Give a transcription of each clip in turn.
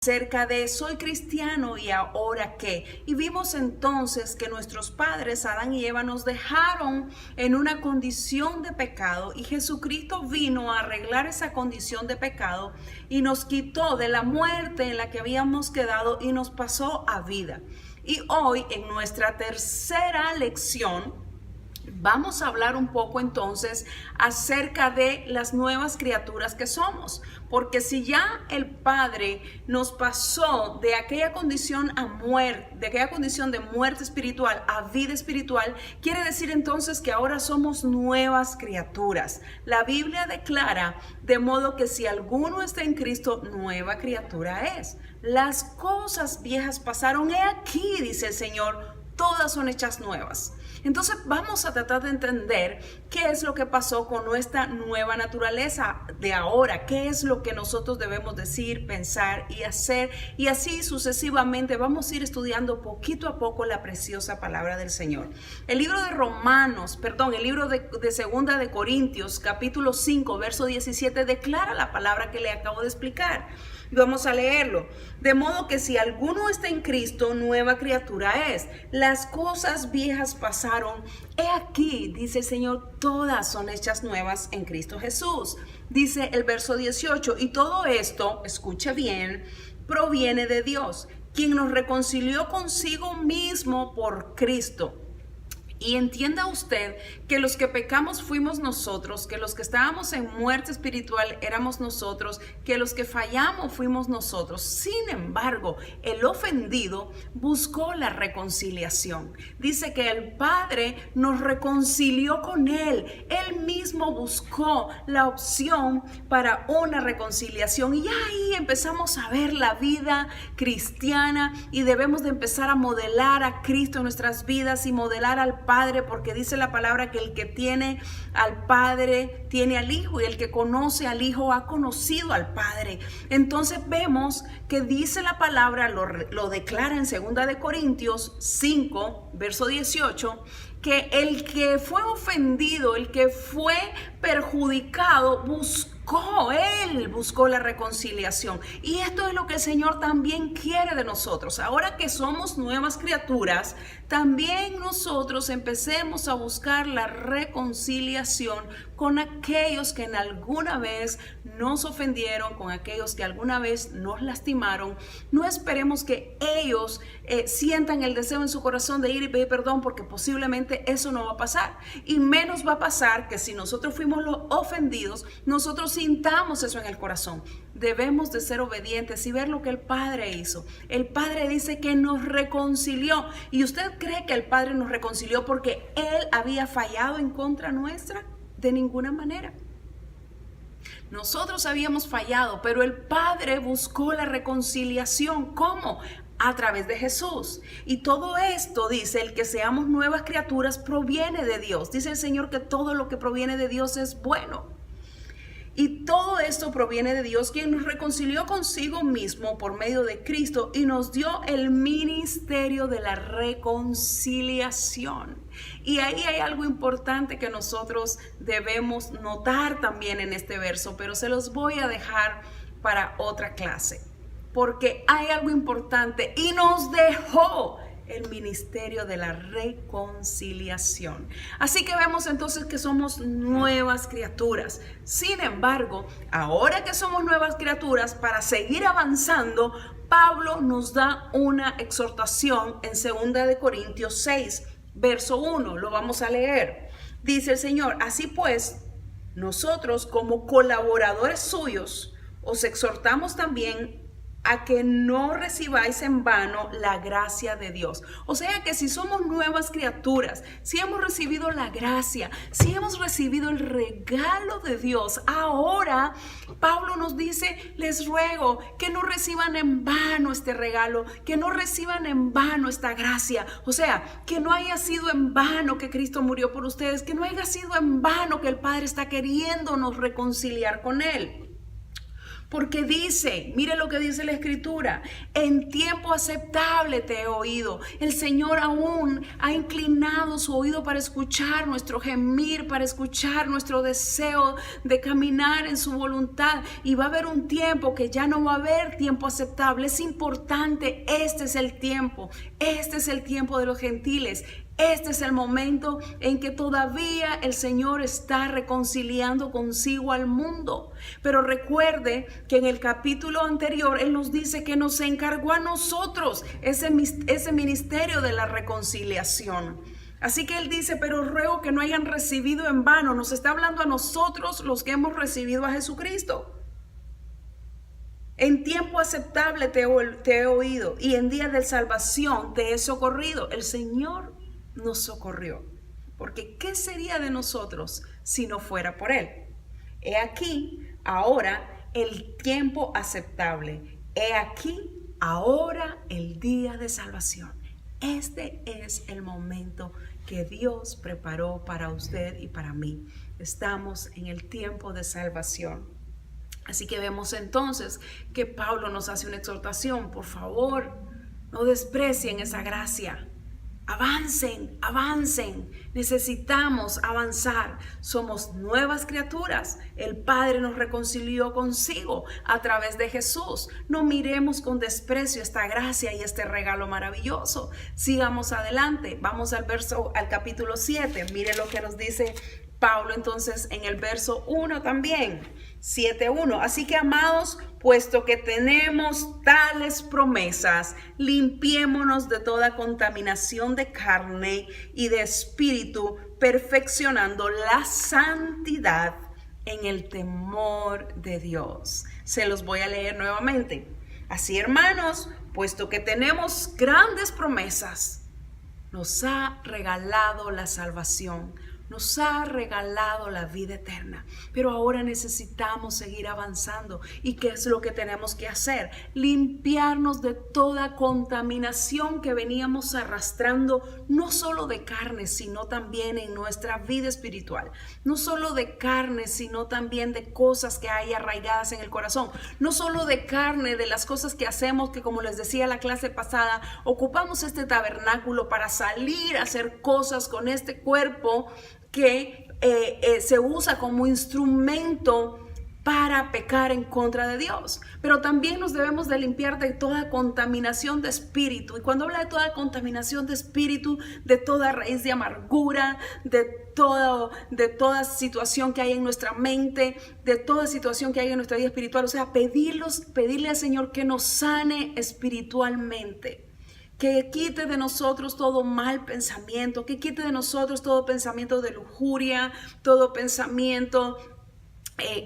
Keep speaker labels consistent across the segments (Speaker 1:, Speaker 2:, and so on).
Speaker 1: Acerca de soy cristiano y ahora qué. Y vimos entonces que nuestros padres, Adán y Eva, nos dejaron en una condición de pecado y Jesucristo vino a arreglar esa condición de pecado y nos quitó de la muerte en la que habíamos quedado y nos pasó a vida. Y hoy en nuestra tercera lección vamos a hablar un poco entonces acerca de las nuevas criaturas que somos, porque si ya el Padre nos pasó de aquella condición a muerte, de aquella condición de muerte espiritual a vida espiritual, quiere decir entonces que ahora somos nuevas criaturas. La Biblia declara de modo que si alguno está en Cristo, nueva criatura es. Las cosas viejas pasaron, he aquí, dice el Señor, todas son hechas nuevas. Entonces vamos a tratar de entender qué es lo que pasó con nuestra nueva naturaleza de ahora, qué es lo que nosotros debemos decir, pensar y hacer, y así sucesivamente vamos a ir estudiando poquito a poco la preciosa palabra del Señor. El libro de el libro de Segunda de Corintios, capítulo 5, verso 17, declara la palabra que le acabo de explicar. Y vamos a leerlo. De modo que si alguno está en Cristo, nueva criatura es. Las cosas viejas pasaron. He aquí, dice el Señor, todas son hechas nuevas en Cristo Jesús. Dice el verso 18, y todo esto, escuche bien, proviene de Dios, quien nos reconcilió consigo mismo por Cristo. Y entienda usted que los que pecamos fuimos nosotros, que los que estábamos en muerte espiritual éramos nosotros, que los que fallamos fuimos nosotros. Sin embargo, el ofendido buscó la reconciliación. Dice que el Padre nos reconcilió con Él. Él mismo buscó la opción para una reconciliación. Y ahí empezamos a ver la vida cristiana y debemos de empezar a modelar a Cristo en nuestras vidas y modelar al Padre, porque dice la palabra que el que tiene al Padre tiene al Hijo, y el que conoce al Hijo ha conocido al Padre. Entonces vemos que dice la palabra, lo declara en 2 de Corintios 5, verso 18, que el que fue ofendido, el que fue perjudicado, él buscó la reconciliación. Y esto es lo que el Señor también quiere de nosotros. Ahora que somos nuevas criaturas, también nosotros empecemos a buscar la reconciliación con aquellos que en alguna vez nos ofendieron, con aquellos que alguna vez nos lastimaron. No esperemos que ellos sientan el deseo en su corazón de ir y pedir perdón, porque posiblemente eso no va a pasar. Y menos va a pasar que si nosotros fuimos los ofendidos, nosotros sintamos eso en el corazón. Debemos de ser obedientes y ver lo que el Padre hizo. El Padre dice que nos reconcilió. ¿Y usted cree que el Padre nos reconcilió porque Él había fallado en contra nuestra? De ninguna manera. Nosotros habíamos fallado, pero el Padre buscó la reconciliación. ¿Cómo? A través de Jesús. Y todo esto, dice, el que seamos nuevas criaturas proviene de Dios. Dice el Señor que todo lo que proviene de Dios es bueno. Y todo esto proviene de Dios, quien nos reconcilió consigo mismo por medio de Cristo y nos dio el ministerio de la reconciliación. Y ahí hay algo importante que nosotros debemos notar también en este verso, pero se los voy a dejar para otra clase, porque hay algo importante y nos dejó el ministerio de la reconciliación. Así que vemos entonces que somos nuevas criaturas. Sin embargo, ahora que somos nuevas criaturas, para seguir avanzando, Pablo nos da una exhortación en 2 de Corintios 6, verso 1. Lo vamos a leer. Dice el Señor: así pues, nosotros como colaboradores suyos, os exhortamos también a que no recibáis en vano la gracia de Dios. O sea que si somos nuevas criaturas, si hemos recibido la gracia, si hemos recibido el regalo de Dios, ahora Pablo nos dice: les ruego que no reciban en vano este regalo, que no reciban en vano esta gracia. O sea, que no haya sido en vano que Cristo murió por ustedes, que no haya sido en vano que el Padre está queriéndonos reconciliar con Él. Porque dice, mire lo que dice la Escritura, en tiempo aceptable te he oído. El Señor aún ha inclinado su oído para escuchar nuestro gemir, para escuchar nuestro deseo de caminar en su voluntad. Y va a haber un tiempo que ya no va a haber tiempo aceptable. Es importante, este es el tiempo de los gentiles. Este es el momento en que todavía el Señor está reconciliando consigo al mundo. Pero recuerde que en el capítulo anterior Él nos dice que nos encargó a nosotros ese ministerio de la reconciliación. Así que Él dice, pero ruego que no hayan recibido en vano. Nos está hablando a nosotros los que hemos recibido a Jesucristo. En tiempo aceptable te he oído y en día de salvación te he socorrido. El Señor nos socorrió, porque ¿qué sería de nosotros si no fuera por Él? He aquí ahora el tiempo aceptable, he aquí ahora el día de salvación. Este es el momento que Dios preparó para usted y para mí. Estamos en el tiempo de salvación. Así que vemos entonces que Pablo nos hace una exhortación. Por favor, no desprecien esa gracia. Avancen, avancen. Necesitamos avanzar. Somos nuevas criaturas. El Padre nos reconcilió consigo a través de Jesús. No miremos con desprecio esta gracia y este regalo maravilloso. Sigamos adelante. Vamos al capítulo 7. Mire lo que nos dice Pablo entonces en el verso 1 también. 7:1. Así que, amados, puesto que tenemos tales promesas, limpiémonos de toda contaminación de carne y de espíritu, perfeccionando la santidad en el temor de Dios. Se los voy a leer nuevamente. Así, hermanos, puesto que tenemos grandes promesas, nos ha regalado la salvación. Nos ha regalado la vida eterna, pero ahora necesitamos seguir avanzando. ¿Y qué es lo que tenemos que hacer? Limpiarnos de toda contaminación que veníamos arrastrando, no solo de carne, sino también en nuestra vida espiritual. No solo de carne, sino también de cosas que hay arraigadas en el corazón. No solo de carne, de las cosas que hacemos, que como les decía la clase pasada, ocupamos este tabernáculo para salir a hacer cosas con este cuerpo que se usa como instrumento para pecar en contra de Dios. Pero también nos debemos de limpiar de toda contaminación de espíritu. Y cuando habla de toda contaminación de espíritu, de toda raíz de amargura, de toda situación que hay en nuestra mente, de toda situación que hay en nuestra vida espiritual. O sea, pedirle al Señor que nos sane espiritualmente. Que quite de nosotros todo mal pensamiento, que quite de nosotros todo pensamiento de lujuria, todo pensamiento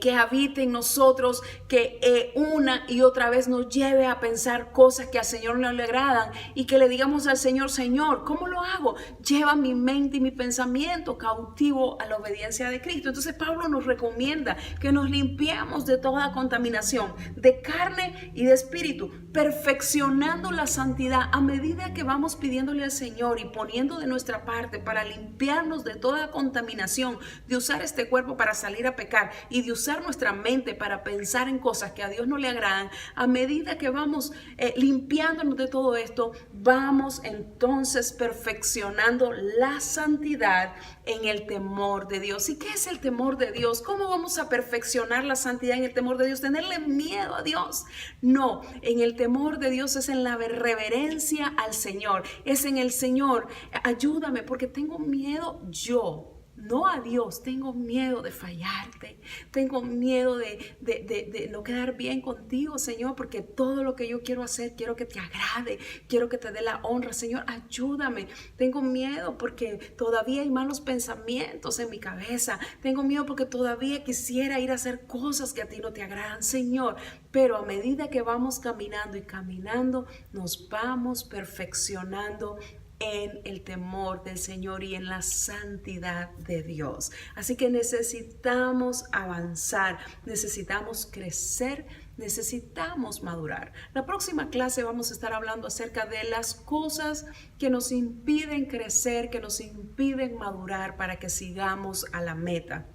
Speaker 1: que habite en nosotros, que una y otra vez nos lleve a pensar cosas que al Señor no le agradan y que le digamos al Señor, Señor, ¿cómo lo hago? Lleva mi mente y mi pensamiento cautivo a la obediencia de Cristo. Entonces Pablo nos recomienda que nos limpiemos de toda contaminación de carne y de espíritu, perfeccionando la santidad a medida que vamos pidiéndole al Señor y poniendo de nuestra parte para limpiarnos de toda contaminación, de usar este cuerpo para salir a pecar y de usar nuestra mente para pensar en cosas que a Dios no le agradan. A medida que vamos limpiándonos de todo esto, vamos entonces perfeccionando la santidad en el temor de Dios. ¿Y qué es el temor de Dios? ¿Cómo vamos a perfeccionar la santidad en el temor de Dios? ¿Tenerle miedo a Dios? No, en el temor de Dios es en la reverencia al Señor, es en el Señor. Ayúdame porque tengo miedo yo. No a Dios, tengo miedo de fallarte, tengo miedo de no quedar bien contigo, Señor, porque todo lo que yo quiero hacer, quiero que te agrade, quiero que te dé la honra, Señor, ayúdame. Tengo miedo porque todavía hay malos pensamientos en mi cabeza, tengo miedo porque todavía quisiera ir a hacer cosas que a ti no te agradan, Señor, pero a medida que vamos caminando y caminando, nos vamos perfeccionando en el temor del Señor y en la santidad de Dios. Así que necesitamos avanzar, necesitamos crecer, necesitamos madurar. La próxima clase vamos a estar hablando acerca de las cosas que nos impiden crecer, que nos impiden madurar para que sigamos a la meta.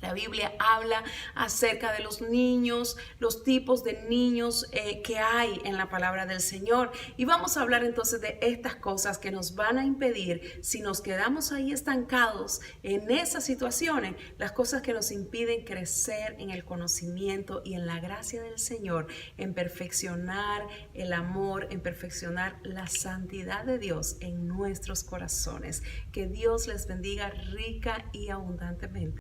Speaker 1: La Biblia habla acerca de los niños, los tipos de niños que hay en la palabra del Señor. Y vamos a hablar entonces de estas cosas que nos van a impedir, si nos quedamos ahí estancados en esas situaciones, las cosas que nos impiden crecer en el conocimiento y en la gracia del Señor, en perfeccionar el amor, en perfeccionar la santidad de Dios en nuestros corazones. Que Dios les bendiga rica y abundantemente.